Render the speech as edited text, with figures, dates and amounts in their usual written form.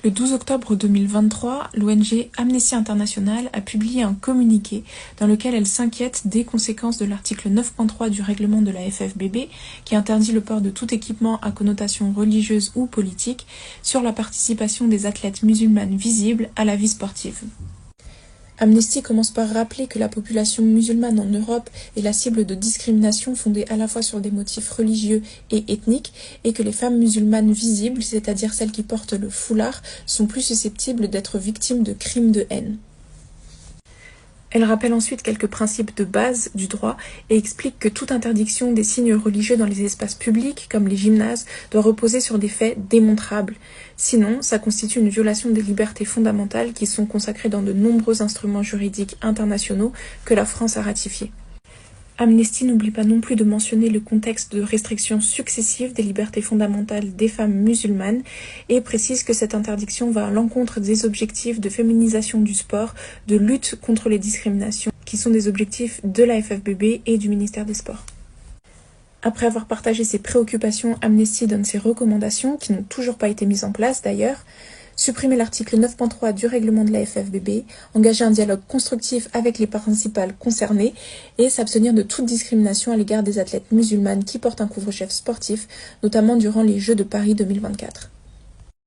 Le 12 octobre 2023, l'ONG Amnesty International a publié un communiqué dans lequel elle s'inquiète des conséquences de l'article 9.3 du règlement de la FFBB qui interdit le port de tout équipement à connotation religieuse ou politique sur la participation des athlètes musulmanes visibles à la vie sportive. Amnesty commence par rappeler que la population musulmane en Europe est la cible de discrimination fondée à la fois sur des motifs religieux et ethniques et que les femmes musulmanes visibles, c'est-à-dire celles qui portent le foulard, sont plus susceptibles d'être victimes de crimes de haine. Elle rappelle ensuite quelques principes de base du droit et explique que toute interdiction des signes religieux dans les espaces publics, comme les gymnases, doit reposer sur des faits démontrables. Sinon, ça constitue une violation des libertés fondamentales qui sont consacrées dans de nombreux instruments juridiques internationaux que la France a ratifiés. Amnesty n'oublie pas non plus de mentionner le contexte de restrictions successives des libertés fondamentales des femmes musulmanes et précise que cette interdiction va à l'encontre des objectifs de féminisation du sport, de lutte contre les discriminations, qui sont des objectifs de la FFBB et du ministère des Sports. Après avoir partagé ses préoccupations, Amnesty donne ses recommandations, qui n'ont toujours pas été mises en place d'ailleurs. Supprimer l'article 9.3 du règlement de la FFBB, engager un dialogue constructif avec les principales concernées et s'abstenir de toute discrimination à l'égard des athlètes musulmanes qui portent un couvre-chef sportif, notamment durant les Jeux de Paris 2024.